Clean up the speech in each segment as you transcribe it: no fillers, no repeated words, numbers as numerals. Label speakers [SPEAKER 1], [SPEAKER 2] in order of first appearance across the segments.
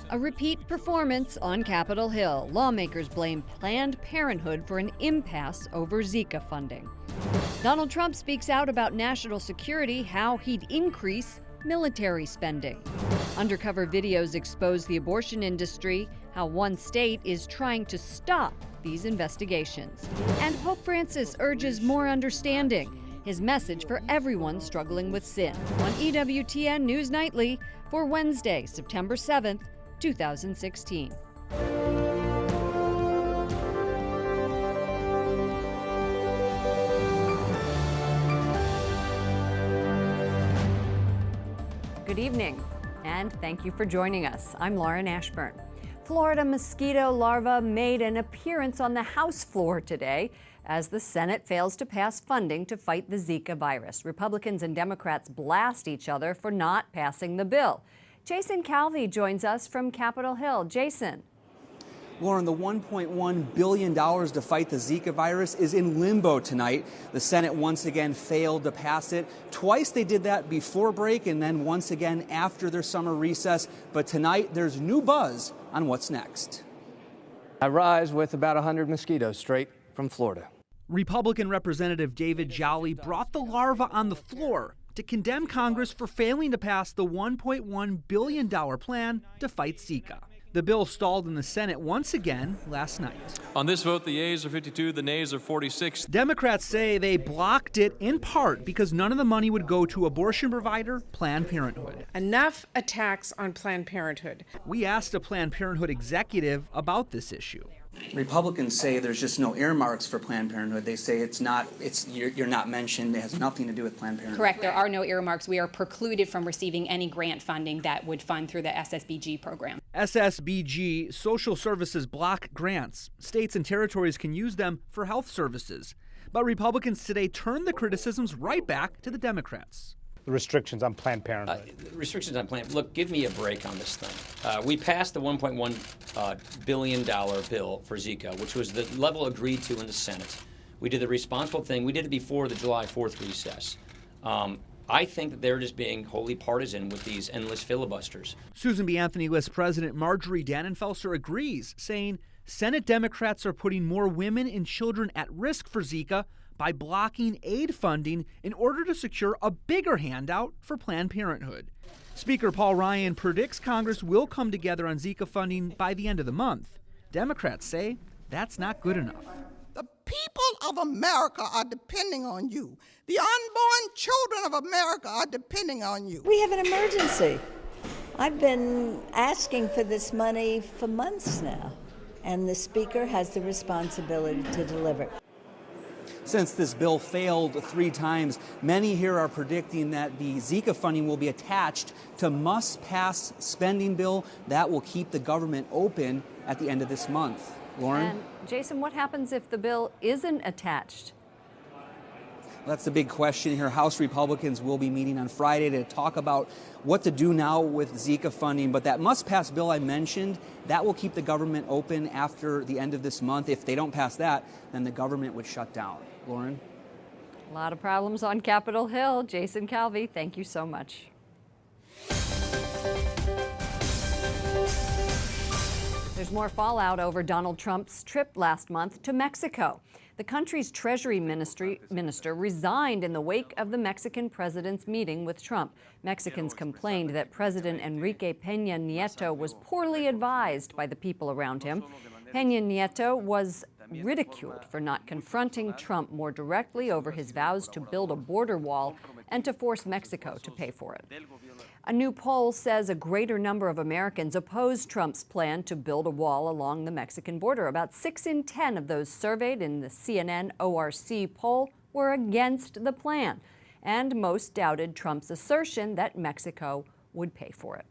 [SPEAKER 1] A repeat performance on Capitol Hill. Lawmakers blame Planned Parenthood for an impasse over Zika funding. Donald Trump speaks out about national security, how he'd increase military spending. Undercover videos expose the abortion industry, how one state is trying to stop these investigations. And Pope Francis urges more understanding. His message for everyone struggling with sin. On EWTN News Nightly for Wednesday, September 7th, 2016. Good evening, and thank you for joining us. I'm Lauren Ashburn. Florida mosquito larvae made an appearance on the House floor today as the Senate fails to pass funding to fight the Zika virus. Republicans and Democrats blast each other for not passing the bill. Jason Calvi joins us from Capitol Hill. Jason.
[SPEAKER 2] Lauren, the $1.1 billion to fight the Zika virus is in limbo tonight. The Senate once again failed to pass it. Twice they did that before break and then once again after their summer recess. But tonight there's new buzz on what's next.
[SPEAKER 3] I rise with about 100 mosquitoes straight from Florida.
[SPEAKER 4] Republican Representative David Jolly brought the larva on the floor to condemn Congress for failing to pass the $1.1 billion plan to fight Zika. The bill stalled in the Senate once again last night.
[SPEAKER 5] On this vote, the yeas are 52, the nays are 46.
[SPEAKER 4] Democrats say they blocked it in part because none of the money would go to abortion provider Planned Parenthood.
[SPEAKER 6] Enough attacks on Planned Parenthood.
[SPEAKER 4] We asked a Planned Parenthood executive about this issue.
[SPEAKER 2] Republicans say there's just no earmarks for Planned Parenthood. They say you're not mentioned. It has nothing to do with Planned Parenthood.
[SPEAKER 7] Correct. There are no earmarks. We are precluded from receiving any grant funding that would fund through the SSBG program.
[SPEAKER 4] SSBG, social services block grants. States and territories can use them for health services. But Republicans today turned the criticisms right back to the Democrats.
[SPEAKER 8] The restrictions on Planned Parenthood.
[SPEAKER 9] Look, give me a break on this thing. We passed the $1.1 billion bill for Zika, which was the level agreed to in the Senate. We did the responsible thing. We did it before the July 4th recess. I think that they're just being wholly partisan with these endless filibusters.
[SPEAKER 4] Susan B. Anthony List President Marjorie Dannenfelser agrees, saying Senate Democrats are putting more women and children at risk for Zika by blocking aid funding in order to secure a bigger handout for Planned Parenthood. Speaker Paul Ryan predicts Congress will come together on Zika funding by the end of the month. Democrats say that's not good enough.
[SPEAKER 10] The people of America are depending on you. The unborn children of America are depending on you.
[SPEAKER 11] We have an emergency. I've been asking for this money for months now, and the Speaker has the responsibility to deliver.
[SPEAKER 2] Since this bill failed 3 times, many here are predicting that the Zika funding will be attached to must-pass spending bill that will keep the government open at the end of this month. Lauren?
[SPEAKER 1] And Jason, what happens if the bill isn't attached?
[SPEAKER 2] That's the big question here. House Republicans will be meeting on Friday to talk about what to do now with Zika funding. But that must-pass bill I mentioned, that will keep the government open after the end of this month. If they don't pass that, then the government would shut down. Lauren?
[SPEAKER 1] A lot of problems on Capitol Hill. Jason Calvi, thank you so much. There's more fallout over Donald Trump's trip last month to Mexico. The country's Treasury minister resigned in the wake of the Mexican president's meeting with Trump. Mexicans complained that President Enrique Peña Nieto was poorly advised by the people around him. Peña Nieto was ridiculed for not confronting Trump more directly over his vows to build a border wall and to force Mexico to pay for it. A new poll says a greater number of Americans oppose Trump's plan to build a wall along the Mexican border. About 6 in 10 of those surveyed in the CNN ORC poll were against the plan, and most doubted Trump's assertion that Mexico would pay for it.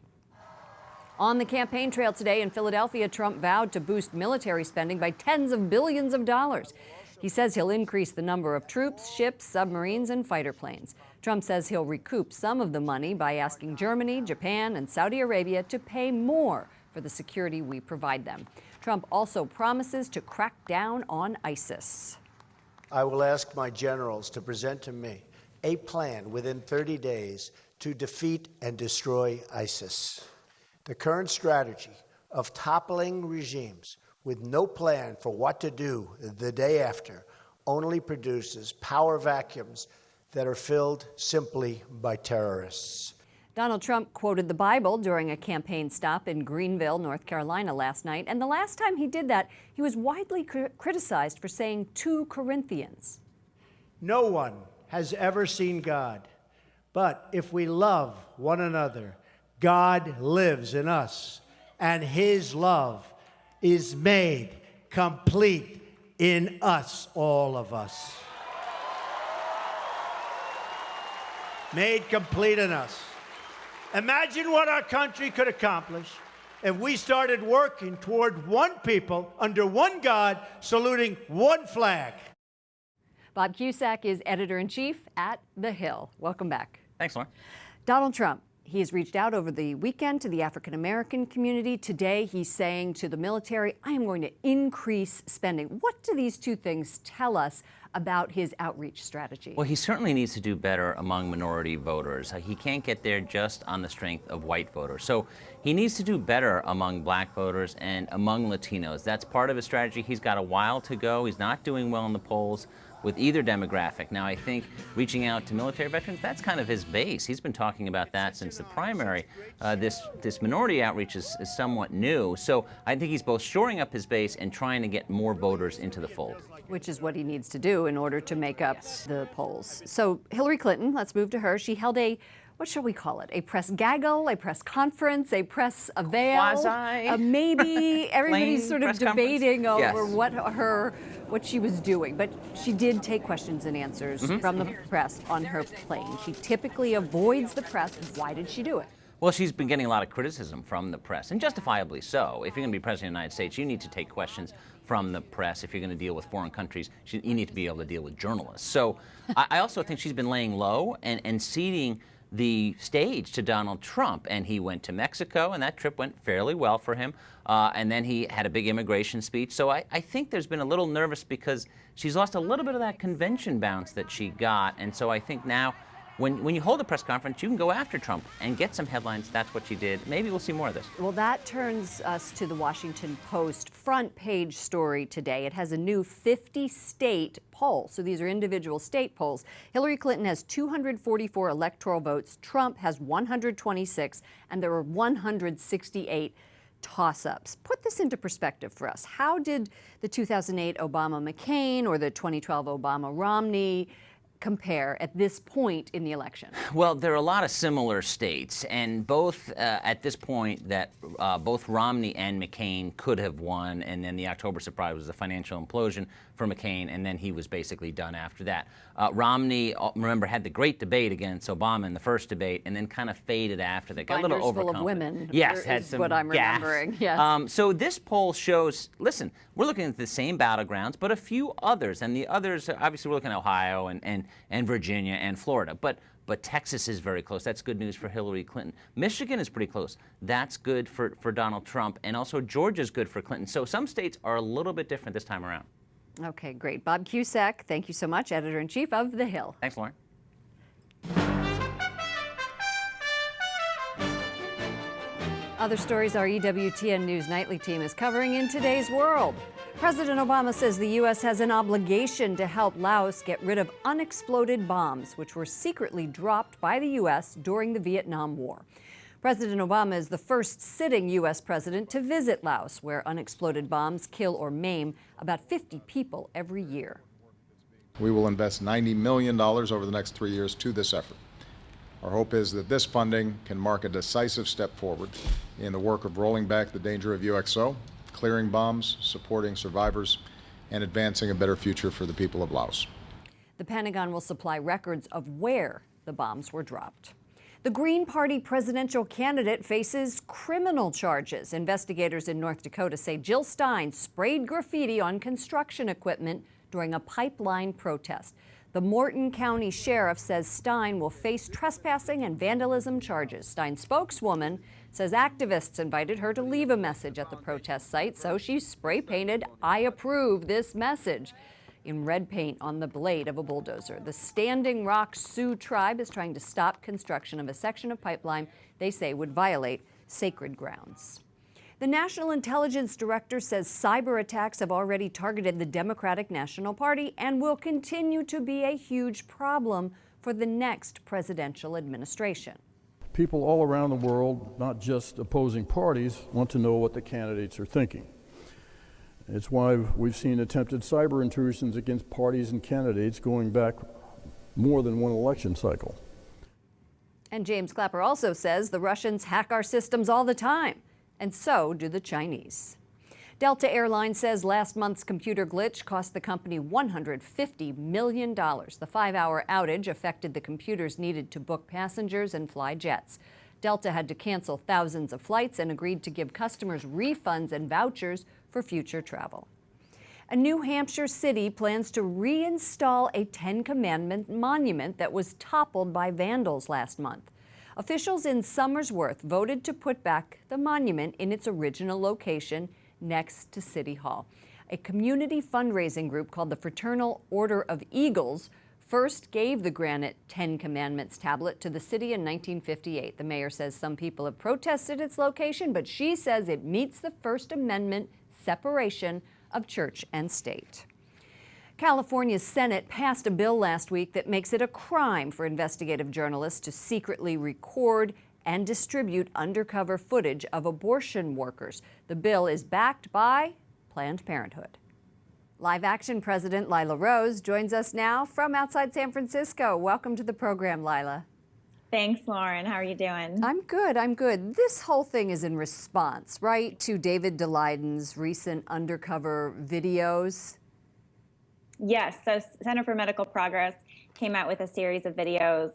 [SPEAKER 1] On the campaign trail today in Philadelphia, Trump vowed to boost military spending by tens of billions of dollars. He says he'll increase the number of troops, ships, submarines, and fighter planes. Trump says he'll recoup some of the money by asking Germany, Japan, and Saudi Arabia to pay more for the security we provide them. Trump also promises to crack down on ISIS.
[SPEAKER 12] I will ask my generals to present to me a plan within 30 days to defeat and destroy ISIS. The current strategy of toppling regimes with no plan for what to do the day after only produces power vacuums that are filled simply by terrorists.
[SPEAKER 1] Donald Trump quoted the Bible during a campaign stop in Greenville, North Carolina last night. And the last time he did that, he was widely criticized for saying 2 Corinthians.
[SPEAKER 12] No one has ever seen God, but if we love one another, God lives in us, and his love is made complete in us, all of us. Made complete in us. Imagine what our country could accomplish if we started working toward one people, under one God, saluting one flag.
[SPEAKER 1] Bob Cusack is editor-in-chief at The Hill. Welcome back.
[SPEAKER 13] Thanks, Lauren.
[SPEAKER 1] Donald Trump. He has reached out over the weekend to the African-American community. Today, he's saying to the military, I am going to increase spending. What do these 2 things tell us about his outreach strategy?
[SPEAKER 13] Well, he certainly needs to do better among minority voters. He can't get there just on the strength of white voters. So he needs to do better among black voters and among Latinos. That's part of his strategy. He's got a while to go. He's not doing well in the polls with either demographic. Now, I think reaching out to military veterans, that's kind of his base. He's been talking about that since the primary. This minority outreach is somewhat new. So I think he's both shoring up his base and trying to get more voters into the fold.
[SPEAKER 1] Which is what he needs to do in order to make up the polls. So Hillary Clinton, let's move to her. She held a, what shall we call it? A press gaggle, a press conference, a press avail?
[SPEAKER 13] Quasi.
[SPEAKER 1] Maybe everybody's sort of debating over
[SPEAKER 13] Yes.
[SPEAKER 1] what she was doing. But she did take questions and answers from the press on her plane. She typically avoids the press. Why did she do it?
[SPEAKER 13] Well, she's been getting a lot of criticism from the press, and justifiably so. If you're going to be president of the United States, you need to take questions from the press. If you're going to deal with foreign countries, you need to be able to deal with journalists. So I also think she's been laying low and ceding the stage to Donald Trump. And he went to Mexico, and that trip went fairly well for him. And then he had a big immigration speech. So I think there's been a little nervous because she's lost a little bit of that convention bounce that she got. And so I think now, when you hold a press conference, you can go after Trump and get some headlines. That's what she did. Maybe we'll see more of this.
[SPEAKER 1] Well, that turns us to the Washington Post front page story today. It has a new 50-state poll. So these are individual state polls. Hillary Clinton has 244 electoral votes. Trump has 126, and there are 168 toss-ups. Put this into perspective for us. How did the 2008 Obama-McCain or the 2012 Obama-Romney compare at this point in the election?
[SPEAKER 13] Well, there are a lot of similar states, and both at this point that both Romney and McCain could have won, and then the October surprise was the financial implosion for McCain, and then he was basically done after that. Romney, remember, had the great debate against Obama in the first debate, and then kind of faded after that. Got a little overconfident.
[SPEAKER 1] Full of women.
[SPEAKER 13] Yes, had some
[SPEAKER 1] what I'm
[SPEAKER 13] gaffes.
[SPEAKER 1] remembering. Yes.
[SPEAKER 13] So this poll shows, listen, we're looking at the same battlegrounds, but a few others, and the others, obviously, we're looking at Ohio and Virginia and Florida, but Texas is very close. That's good news for Hillary Clinton. Michigan is pretty close. That's good for Donald Trump, and also Georgia's good for Clinton. So some states are a little bit different this time around.
[SPEAKER 1] Okay, great. Bob Cusack, thank you so much, editor-in-chief of The Hill.
[SPEAKER 13] Thanks, Lauren.
[SPEAKER 1] Other stories our EWTN News Nightly team is covering in today's world. President Obama says the U.S. has an obligation to help Laos get rid of unexploded bombs, which were secretly dropped by the U.S. during the Vietnam War. President Obama is the first sitting U.S. president to visit Laos, where unexploded bombs kill or maim about 50 people every year.
[SPEAKER 14] We will invest $90 million over the next 3 years to this effort. Our hope is that this funding can mark a decisive step forward in the work of rolling back the danger of UXO, clearing bombs, supporting survivors, and advancing a better future for the people of Laos.
[SPEAKER 1] The Pentagon will supply records of where the bombs were dropped. The Green Party presidential candidate faces criminal charges. Investigators in North Dakota say Jill Stein sprayed graffiti on construction equipment during a pipeline protest. The Morton County Sheriff says Stein will face trespassing and vandalism charges. Stein's spokeswoman says activists invited her to leave a message at the protest site, so she spray painted, "I approve this message," in red paint on the blade of a bulldozer. The Standing Rock Sioux tribe is trying to stop construction of a section of pipeline they say would violate sacred grounds. The National Intelligence Director says cyber attacks have already targeted the Democratic National Party and will continue to be a huge problem for the next presidential administration.
[SPEAKER 15] People all around the world, not just opposing parties, want to know what the candidates are thinking. It's why we've seen attempted cyber intrusions against parties and candidates going back more than one election cycle.
[SPEAKER 1] And James Clapper also says the Russians hack our systems all the time, and so do the Chinese. Delta Airlines says last month's computer glitch cost the company $150 million. The 5-hour outage affected the computers needed to book passengers and fly jets. Delta had to cancel thousands of flights and agreed to give customers refunds and vouchers for future travel. A New Hampshire city plans to reinstall a Ten Commandment monument that was toppled by vandals last month. Officials in Somersworth voted to put back the monument in its original location next to City Hall. A community fundraising group called the Fraternal Order of Eagles first gave the granite Ten Commandments tablet to the city in 1958. The mayor says some people have protested its location, but she says it meets the First Amendment separation of church and state. California's Senate passed a bill last week that makes it a crime for investigative journalists to secretly record and distribute undercover footage of abortion workers. The bill is backed by Planned Parenthood. Live Action President Lila Rose joins us now from outside San Francisco. Welcome to the program, Lila.
[SPEAKER 16] Thanks, Lauren. How are you doing?
[SPEAKER 1] I'm good. This whole thing is in response, right, to David Daleiden's recent undercover videos?
[SPEAKER 16] Yes. So Center for Medical Progress came out with a series of videos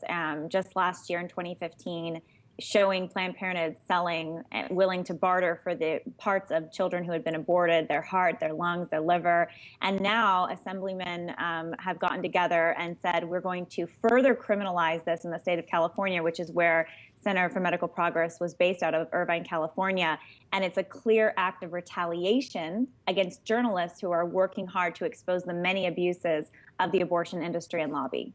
[SPEAKER 16] just last year in 2015 showing Planned Parenthood selling and willing to barter for the parts of children who had been aborted, their heart, their lungs, their liver. And now assemblymen have gotten together and said, we're going to further criminalize this in the state of California, which is where Center for Medical Progress was based out of Irvine, California. And it's a clear act of retaliation against journalists who are working hard to expose the many abuses of the abortion industry and lobby.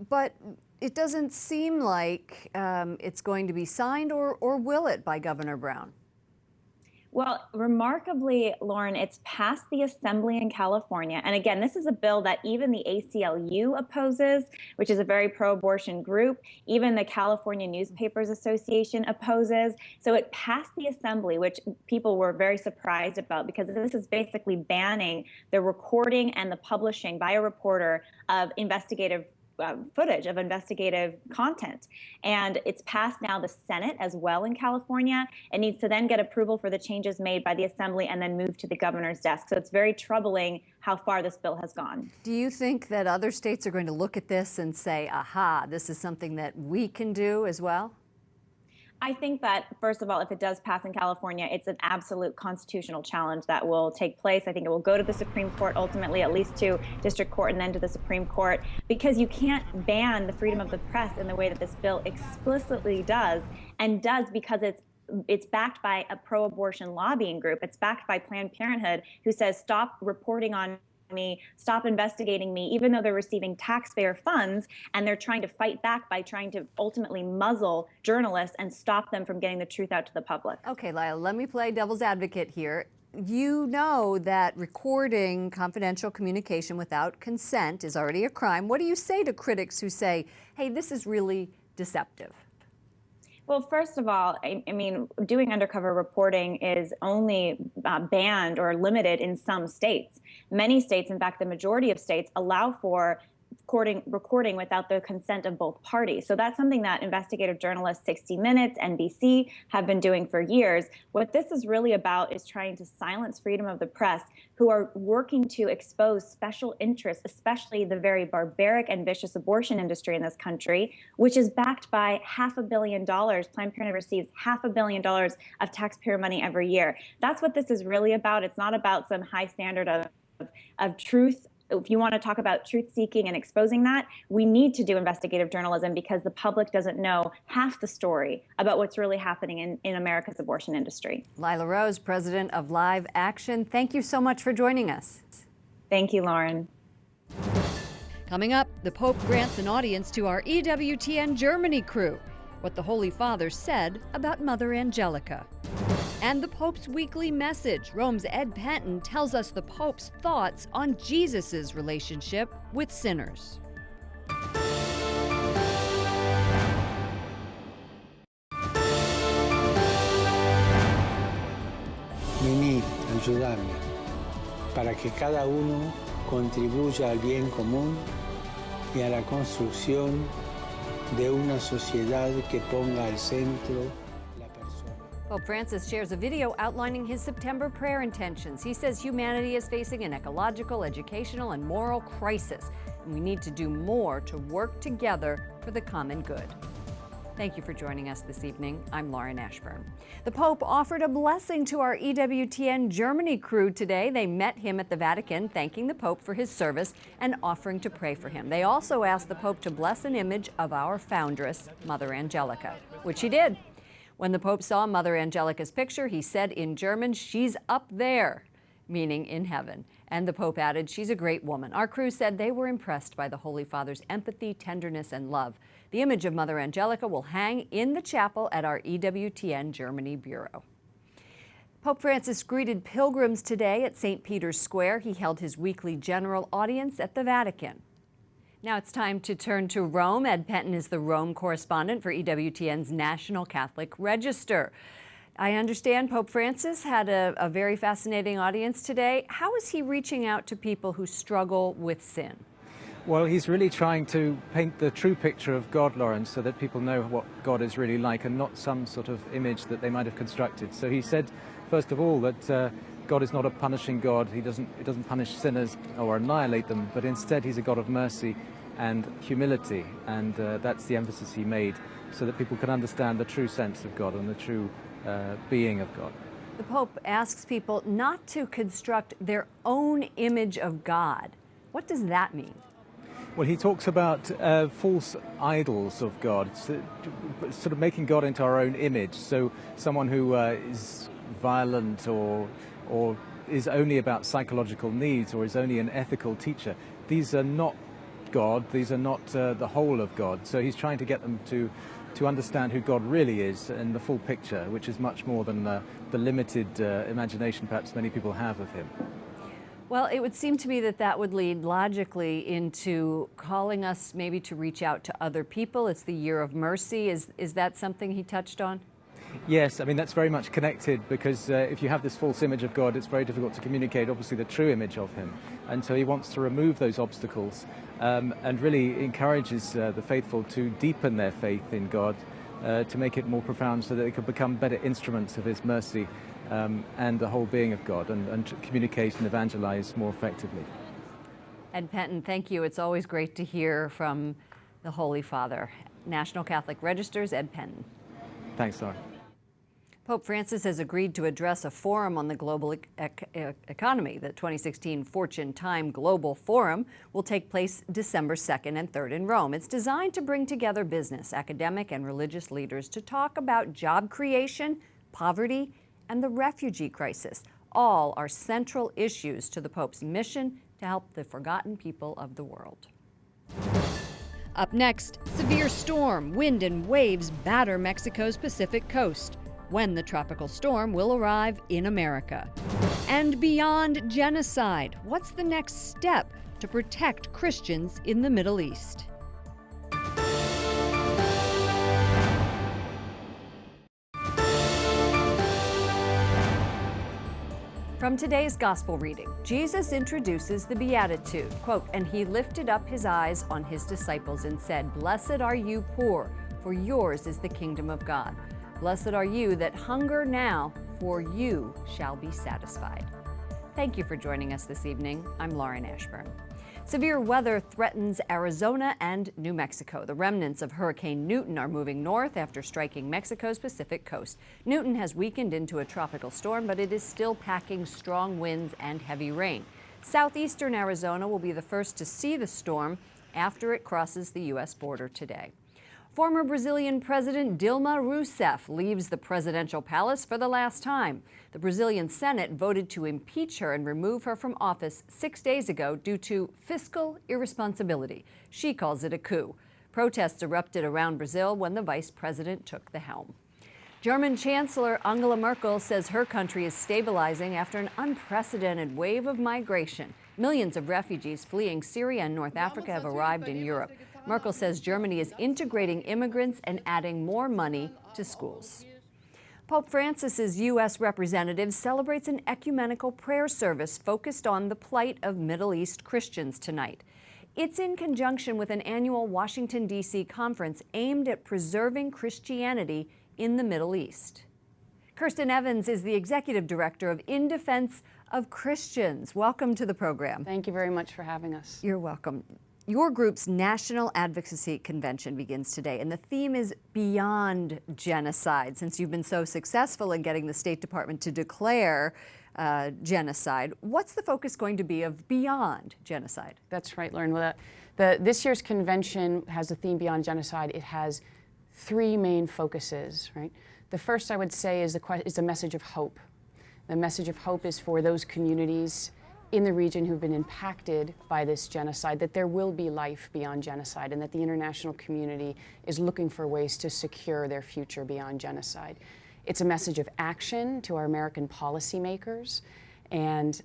[SPEAKER 1] But it doesn't seem like it's going to be signed, or will it, by Governor Brown?
[SPEAKER 16] Well, remarkably, Lauren, it's passed the Assembly in California. And again, this is a bill that even the ACLU opposes, which is a very pro-abortion group. Even the California Newspapers Association opposes. So it passed the Assembly, which people were very surprised about, because this is basically banning the recording and the publishing by a reporter of investigative footage of investigative content. And it's passed now the Senate as well in California. It needs to then get approval for the changes made by the Assembly and then move to the governor's desk. So it's very troubling how far this bill has gone.
[SPEAKER 1] Do you think that other states are going to look at this and say, aha, this is something that we can do as well?
[SPEAKER 16] I think that, first of all, if it does pass in California, it's an absolute constitutional challenge that will take place. I think it will go to the Supreme Court, ultimately, at least to district court and then to the Supreme Court, because you can't ban the freedom of the press in the way that this bill explicitly does, and does because it's backed by a pro-abortion lobbying group. It's backed by Planned Parenthood, who says, stop reporting on me, stop investigating me, even though they're receiving taxpayer funds, and they're trying to fight back by trying to ultimately muzzle journalists and stop them from getting the truth out to the public.
[SPEAKER 1] Okay, Lila, let me play devil's advocate here. You know that recording confidential communication without consent is already a crime. What do you say to critics who say, hey, this is really deceptive?
[SPEAKER 16] Well, first of all, I mean, doing undercover reporting is only banned or limited in some states. Many states, in fact, the majority of states, allow for recording without the consent of both parties. So that's something that investigative journalists, 60 Minutes, NBC, have been doing for years. What this is really about is trying to silence freedom of the press, who are working to expose special interests, especially the very barbaric and vicious abortion industry in this country, which is backed by $500 million. Planned Parenthood receives $500 million of taxpayer money every year. That's what this is really about. It's not about some high standard of truth. If you want to talk about truth seeking and exposing that, we need to do investigative journalism, because the public doesn't know half the story about what's really happening in America's abortion industry.
[SPEAKER 1] Lila Rose, president of Live Action, thank you so much for joining us.
[SPEAKER 16] Thank you, Lauren.
[SPEAKER 1] Coming up, the Pope grants an audience to our EWTN Germany crew. what the Holy Father said about Mother Angelica. And the Pope's weekly message. Rome's Ed Penton tells us the Pope's thoughts on Jesus' relationship with sinners.
[SPEAKER 17] Venid, ayudadme, para que cada uno contribuya al bien común y a la construcción de una sociedad que ponga al centro la persona.
[SPEAKER 1] Pope Francis shares a video outlining his September prayer intentions. He says humanity is facing an ecological, educational, and moral crisis, and we need to do more to work together for the common good. Thank you for joining us this evening. I'm Lauren Ashburn. The Pope offered a blessing to our EWTN Germany crew today. They met him at the Vatican, thanking the Pope for his service and offering to pray for him. They also asked the Pope to bless an image of our foundress, Mother Angelica, which he did. When the Pope saw Mother Angelica's picture, he said in German, "She's up there," meaning in heaven. And the Pope added, "She's a great woman." Our crew said they were impressed by the Holy Father's empathy, tenderness, and love. The image of Mother Angelica will hang in the chapel at our EWTN Germany Bureau. Pope Francis greeted pilgrims today at St. Peter's Square. He held his weekly general audience at the Vatican. Now it's time to turn to Rome. Ed Penton is the Rome correspondent for EWTN's National Catholic Register. I understand Pope Francis had a very fascinating audience today. How is he reaching out to people who struggle with sin?
[SPEAKER 18] Well, he's really trying to paint the true picture of God, Lawrence, so that people know what God is really like and not some sort of image that they might have constructed. So he said, first of all, that God is not a punishing God. He doesn't punish sinners or annihilate them, but instead he's a God of mercy and humility, and that's the emphasis he made, so that people can understand the true sense of God and the true being of God.
[SPEAKER 1] The Pope asks people not to construct their own image of God. What does that mean?
[SPEAKER 18] Well, he talks about false idols of God, so, sort of making God into our own image. So someone who is violent or is only about psychological needs or is only an ethical teacher, these are not God, these are not the whole of God. So he's trying to get them to understand who God really is and the full picture, which is much more than the limited imagination perhaps many people have of him.
[SPEAKER 1] Well, it would seem to me that that would lead logically into calling us maybe to reach out to other people. It's the year of mercy. Is that something he touched on?
[SPEAKER 18] Yes, I mean, that's very much connected, because if you have this false image of God, it's very difficult to communicate, obviously, the true image of him. And so he wants to remove those obstacles and really encourages the faithful to deepen their faith in God, to make it more profound so that they could become better instruments of his mercy and the whole being of God, and communicate and evangelize more effectively.
[SPEAKER 1] Ed Penton, thank you. It's always great to hear from the Holy Father. National Catholic Register's Ed Penton.
[SPEAKER 18] Thanks, Lauren.
[SPEAKER 1] Pope Francis has agreed to address a forum on the global economy. The 2016 Fortune Time Global Forum will take place December 2nd and 3rd in Rome. It's designed to bring together business, academic, and religious leaders to talk about job creation, poverty, and the refugee crisis. All are central issues to the Pope's mission to help the forgotten people of the world. Up next, severe storm, wind, and waves batter Mexico's Pacific coast. When the tropical storm will arrive in America. And beyond genocide, what's the next step to protect Christians in the Middle East? From today's gospel reading, Jesus introduces the Beatitude, quote, "And he lifted up his eyes on his disciples and said, 'Blessed are you poor, for yours is the kingdom of God. Blessed are you that hunger now, for you shall be satisfied.'" Thank you for joining us this evening. I'm Lauren Ashburn. Severe weather threatens Arizona and New Mexico. The remnants of Hurricane Newton are moving north after striking Mexico's Pacific coast. Newton has weakened into a tropical storm, but it is still packing strong winds and heavy rain. Southeastern Arizona will be the first to see the storm after it crosses the U.S. border today. Former Brazilian President Dilma Rousseff leaves the presidential palace for the last time. The Brazilian Senate voted to impeach her and remove her from office 6 days ago due to fiscal irresponsibility. She calls it a coup. Protests erupted around Brazil when the vice president took the helm. German Chancellor Angela Merkel says her country is stabilizing after an unprecedented wave of migration. Millions of refugees fleeing Syria and North Africa have arrived in Europe. Merkel says Germany is integrating immigrants and adding more money to schools. Pope Francis's U.S. representative celebrates an ecumenical prayer service focused on the plight of Middle East Christians tonight. It's in conjunction with an annual Washington, D.C. conference aimed at preserving Christianity in the Middle East. Kirsten Evans is the executive director of In Defense of Christians. Welcome to the program.
[SPEAKER 19] Thank you very much for having us.
[SPEAKER 1] You're welcome. Your group's National Advocacy Convention begins today, and the theme is Beyond Genocide. Since you've been so successful in getting the State Department to declare genocide, what's the focus going to be of Beyond Genocide?
[SPEAKER 19] That's right, Lauren. Well, this year's convention has the theme Beyond Genocide. It has three main focuses, right? The first, I would say, is the message of hope. The message of hope is for those communities in the region who've been impacted by this genocide, that there will be life beyond genocide and that the international community is looking for ways to secure their future beyond genocide. It's a message of action to our American policymakers, and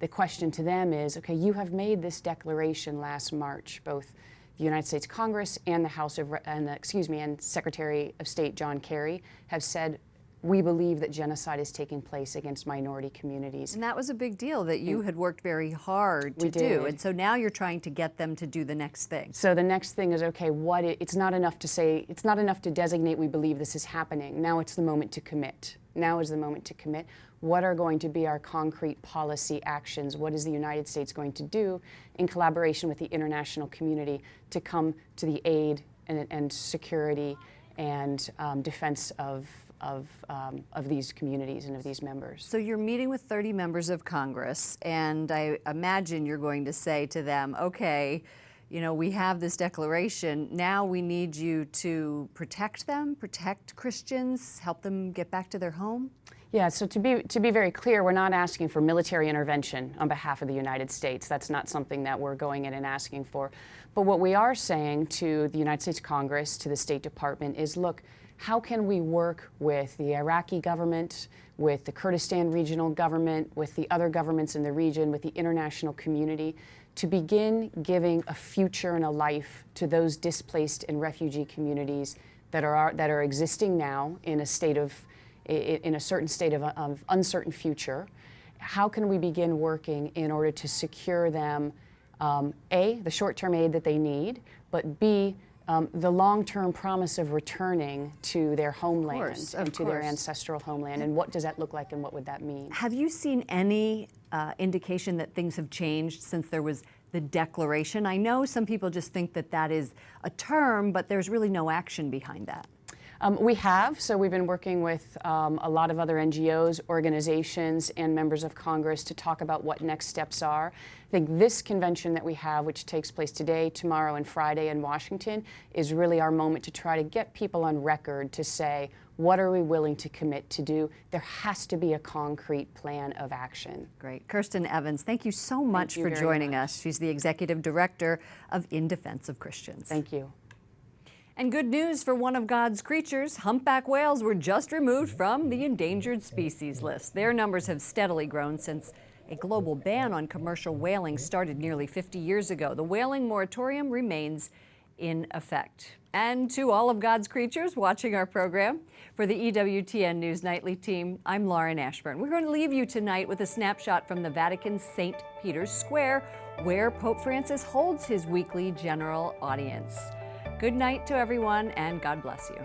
[SPEAKER 19] the question to them is, okay, you have made this declaration last March, both the United States Congress and and Secretary of State John Kerry have said, we believe that genocide is taking place against minority communities.
[SPEAKER 1] And that was a big deal that you had worked very hard to do. And so now you're trying to get them to do the next thing.
[SPEAKER 19] So the next thing is, okay, it's not enough to say, it's not enough to designate we believe this is happening. Now it's the moment to commit. Now is the moment to commit. What are going to be our concrete policy actions? What is the United States going to do in collaboration with the international community to come to the aid and security and defense of these communities and of these members?
[SPEAKER 1] So you're meeting with 30 members of Congress, and I imagine you're going to say to them, okay, you know, we have this declaration, now we need you to protect them, protect Christians, help them get back to their home?
[SPEAKER 19] Yeah, so to be very clear, we're not asking for military intervention on behalf of the United States. That's not something that we're going in and asking for. But what we are saying to the United States Congress, to the State Department, is look, how can we work with the Iraqi government, with the Kurdistan regional government, with the other governments in the region, with the international community, to begin giving a future and a life to those displaced and refugee communities that are existing now in a certain state of uncertain future? How can we begin working in order to secure them, A, the short-term aid that they need, but B, the long-term promise of returning to their homeland and to their ancestral homeland, and what does that look like and what would that mean?
[SPEAKER 1] Have you seen any indication that things have changed since there was the declaration? I know some people just think that that is a term, but there's really no action behind that.
[SPEAKER 19] We have, so we've been working with a lot of other NGOs, organizations, and members of Congress to talk about what next steps are. I think this convention that we have, which takes place today, tomorrow, and Friday in Washington, is really our moment to try to get people on record to say, what are we willing to commit to do? There has to be a concrete plan of action.
[SPEAKER 1] Great. Kirsten Evans, thank you so much for joining us. She's the Executive Director of In Defense of Christians.
[SPEAKER 19] Thank you.
[SPEAKER 1] And good news for one of God's creatures. Humpback whales were just removed from the endangered species list. Their numbers have steadily grown since a global ban on commercial whaling started nearly 50 years ago. The whaling moratorium remains in effect. And to all of God's creatures watching our program, for the EWTN News Nightly team, I'm Lauren Ashburn. We're going to leave you tonight with a snapshot from the Vatican's St. Peter's Square, where Pope Francis holds his weekly general audience. Good night to everyone, and God bless you.